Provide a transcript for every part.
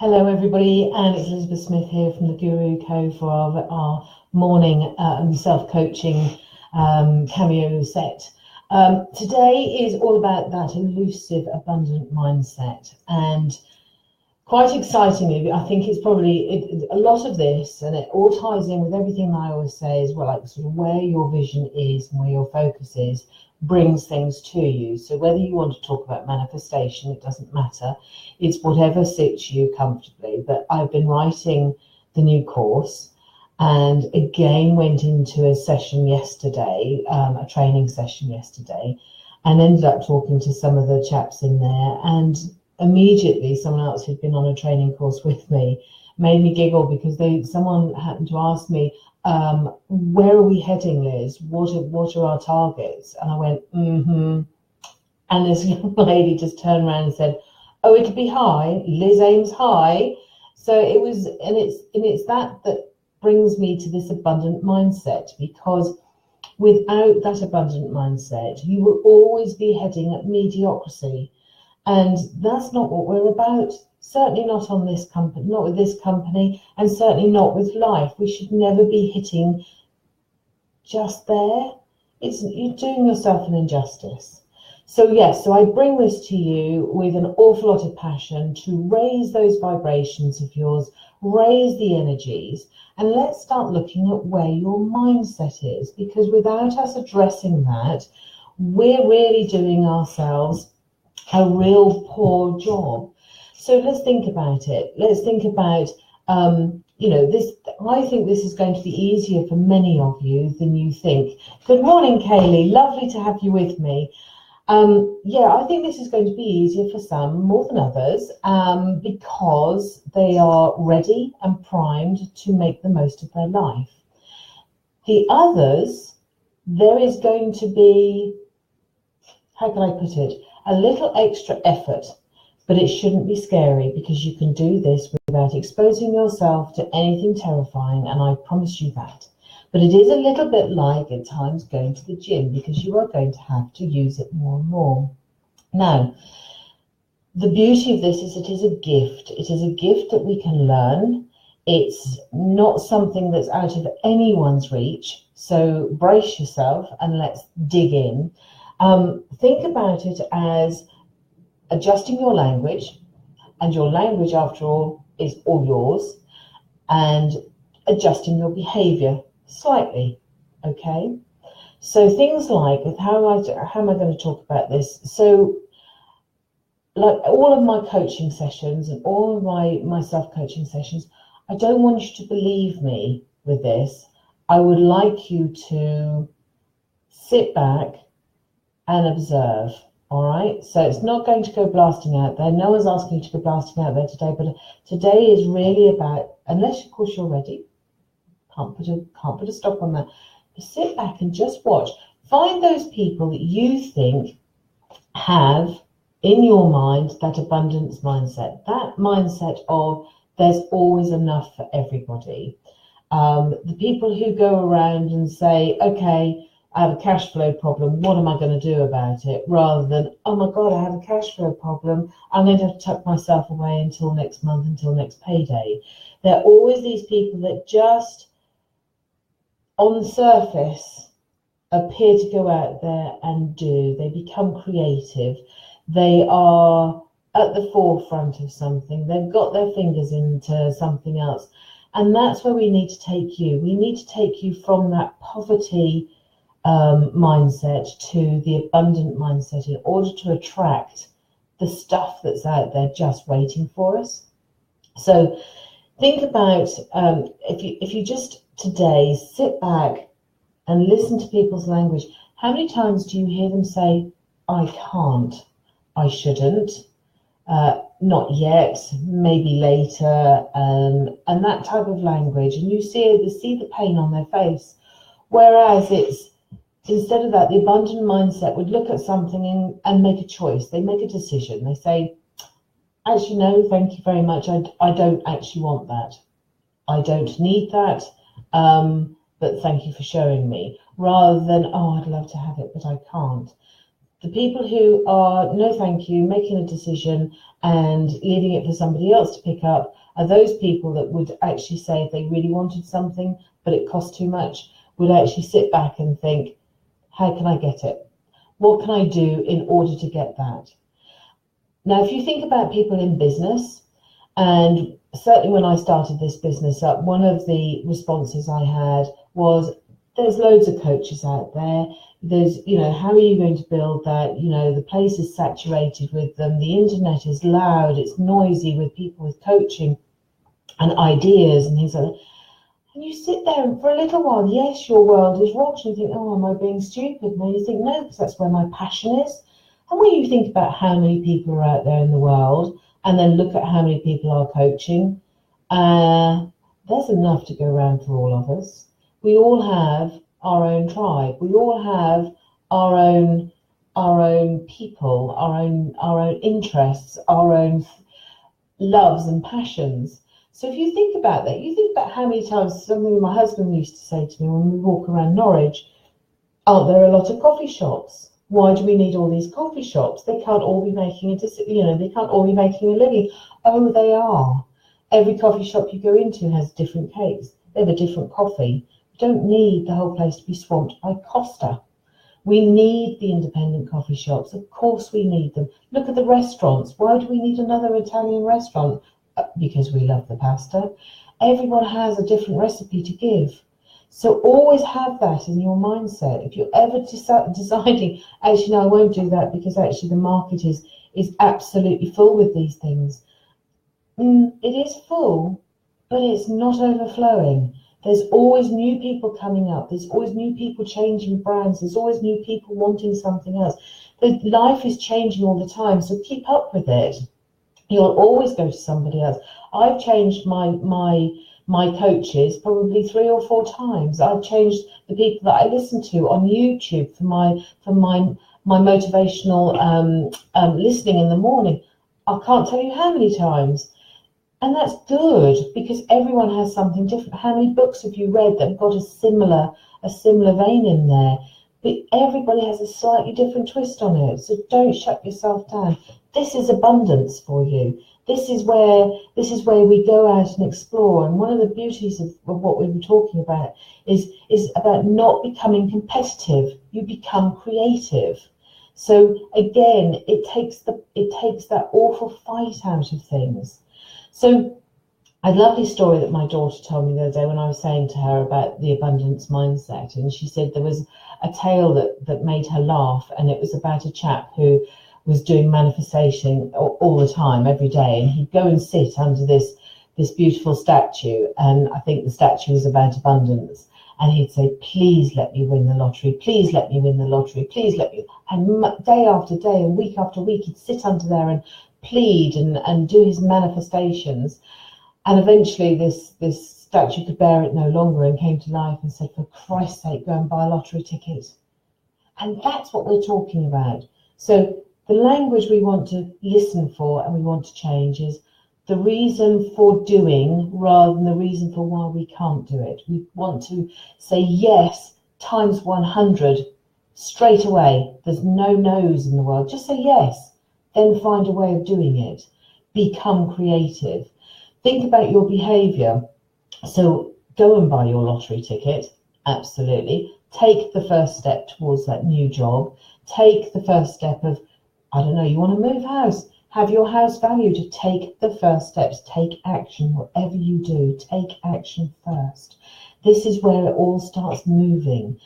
Hello everybody, and it's Elizabeth Smith here from the Guru Co for our morning self-coaching cameo set. Today is all about that elusive, abundant mindset, and quite excitingly, I think it's probably a lot of this, and it all ties in with everything I always say is, well, like sort of where your vision is and where your focus is brings things to you. So whether you want to talk about manifestation, it doesn't matter. It's whatever suits you comfortably. But I've been writing the new course, and again went into a session yesterday, a training session yesterday, and ended up talking to some of the chaps in there, and immediately someone else who'd been on a training course with me made me giggle because someone happened to ask me, where are we heading, Liz? What are our targets? And I went, and this young lady just turned around and said, oh, it'll be high. Liz aims high. So it was, and it's that brings me to this abundant mindset, because without that abundant mindset, you will always be heading at mediocrity. And that's not what we're about. Certainly not on this company, not with this company, and certainly not with life. We should never be hitting just there. You're doing yourself an injustice. So yes, so I bring this to you with an awful lot of passion to raise those vibrations of yours, raise the energies, and let's start looking at where your mindset is, because without us addressing that, we're really doing ourselves a real poor job. So let's think about it. Let's think about, this. I think this is going to be easier for many of you than you think. Good morning, Kaylee. Lovely to have you with me. I think this is going to be easier for some more than others, because they are ready and primed to make the most of their life. The others, there is going to be, how can I put it, a little extra effort. But it shouldn't be scary, because you can do this without exposing yourself to anything terrifying, and I promise you that. But it is a little bit like at times going to the gym, because you are going to have to use it more and more. Now, the beauty of this is it is a gift. It is a gift that we can learn. It's not something that's out of anyone's reach. So brace yourself and let's dig in. Think about it as adjusting your language, and your language, after all, is all yours, and adjusting your behavior slightly, okay? So things like, how am I going to talk about this? So like all of my coaching sessions and all of my self-coaching sessions, I don't want you to believe me with this. I would like you to sit back and observe. All right, so it's not going to go blasting out there. No one's asking you to go blasting out there today, but today is really about, unless of course you're ready, can't put a stop on that. But sit back and just watch. Find those people that you think have in your mind that abundance mindset, that mindset of there's always enough for everybody. The people who go around and say, okay, I have a cash flow problem, what am I going to do about it? Rather than, oh my God, I have a cash flow problem, I'm going to have to tuck myself away until next month, until next payday. There are always these people that just, on the surface, appear to go out there and do. They become creative. They are at the forefront of something. They've got their fingers into something else. And that's where we need to take you. We need to take you from that poverty mindset to the abundant mindset in order to attract the stuff that's out there just waiting for us. So think about, if you just today sit back and listen to people's language, how many times do you hear them say, I can't, I shouldn't, not yet, maybe later, and that type of language, and you see the pain on their face. Whereas it's, instead of that, the abundant mindset would look at something and make a choice. They make a decision. They say, actually, no, thank you very much. I don't actually want that. I don't need that, but thank you for showing me. Rather than, oh, I'd love to have it, but I can't. The people who are no thank you, making a decision and leaving it for somebody else to pick up are those people that would actually say if they really wanted something but it cost too much, would actually sit back and think, how can I get it? What can I do in order to get that? Now, if you think about people in business, and certainly when I started this business up, one of the responses I had was, there's loads of coaches out there. There's, how are you going to build that? The place is saturated with them. The internet is loud. It's noisy with people with coaching and ideas and things like that. And you sit there and for a little while, yes, your world is rocked. And you think, oh, am I being stupid? And then you think, no, because that's where my passion is. And when you think about how many people are out there in the world, and then look at how many people are coaching, there's enough to go around for all of us. We all have our own tribe. We all have our own people, our own interests, our own loves and passions. So if you think about that, you think about how many times, something my husband used to say to me when we walk around Norwich, aren't there a lot of coffee shops? Why do we need all these coffee shops? They can't all be making they can't all be making a living. Oh, they are. Every coffee shop you go into has different cakes. They have a different coffee. We don't need the whole place to be swamped by Costa. We need the independent coffee shops. Of course we need them. Look at the restaurants. Why do we need another Italian restaurant? Because we love the pasta. Everyone has a different recipe to give. So always have that in your mindset. If you're ever deciding, actually, no, I won't do that because actually the market is absolutely full with these things. It is full, but it's not overflowing. There's always new people coming up. There's always new people changing brands. There's always new people wanting something else. Life is changing all the time, so keep up with it. You'll always go to somebody else. I've changed my coaches probably 3 or 4 times. I've changed the people that I listen to on YouTube for my motivational listening in the morning. I can't tell you how many times. And that's good because everyone has something different. How many books have you read that have got a similar vein in there? But everybody has a slightly different twist on it. So don't shut yourself down. This is abundance for you. This is where we go out and explore. And one of the beauties of what we were talking about is about not becoming competitive. You become creative. So again, it takes that awful fight out of things. So a lovely story that my daughter told me the other day when I was saying to her about the abundance mindset, and she said there was a tale that made her laugh, and it was about a chap who was doing manifestation all the time, every day, and he'd go and sit under this beautiful statue, and I think the statue was about abundance, and he'd say, please let me win the lottery, please let me win the lottery, please let me, and day after day and week after week he'd sit under there and plead and do his manifestations. And eventually this statue could bear it no longer and came to life and said, for Christ's sake, go and buy a lottery ticket. And that's what we're talking about. So the language we want to listen for and we want to change is the reason for doing rather than the reason for why we can't do it. We want to say yes times 100 straight away. There's no no's in the world. Just say yes. Then find a way of doing it. Become creative. Think about your behaviour. So go and buy your lottery ticket. Absolutely. Take the first step towards that new job. Take the first step of, I don't know, you want to move house. Have your house valued. Take the first steps. Take action. Whatever you do, take action first. This is where it all starts moving.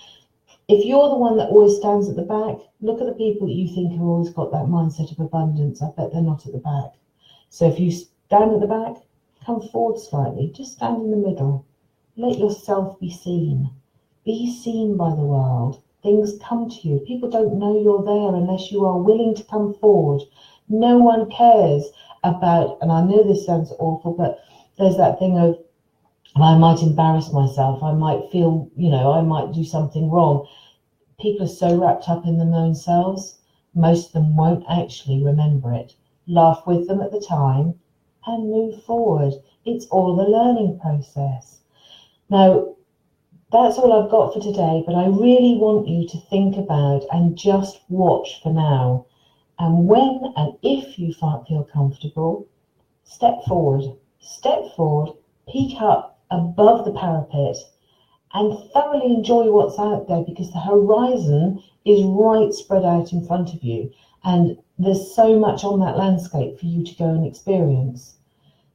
If you're the one that always stands at the back, look at the people that you think have always got that mindset of abundance. I bet they're not at the back. So if you stand at the back, come forward slightly. Just stand in the middle. Let yourself be seen. Be seen by the world. Things come to you. People don't know you're there unless you are willing to come forward. No one cares about, and I know this sounds awful, but there's that thing of, I might embarrass myself. I might feel, I might do something wrong. People are so wrapped up in themselves, most of them won't actually remember it. Laugh with them at the time and move forward. It's all a learning process. Now, That's all I've got for today, but I really want you to think about and just watch for now. And when and if you feel comfortable, step forward, peek up above the parapet, and thoroughly enjoy what's out there, because the horizon is right spread out in front of you, and there's so much on that landscape for you to go and experience.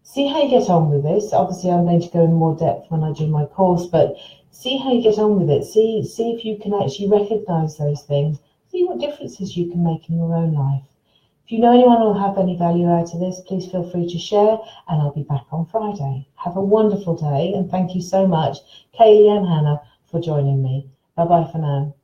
See how you get on with this. Obviously, I'm going to go in more depth when I do my course, but see how you get on with it. See if you can actually recognize those things. See what differences you can make in your own life. If you know anyone who will have any value out of this, please feel free to share, and I'll be back on Friday. Have a wonderful day, and thank you so much, Kaylee and Hannah, for joining me. Bye-bye for now.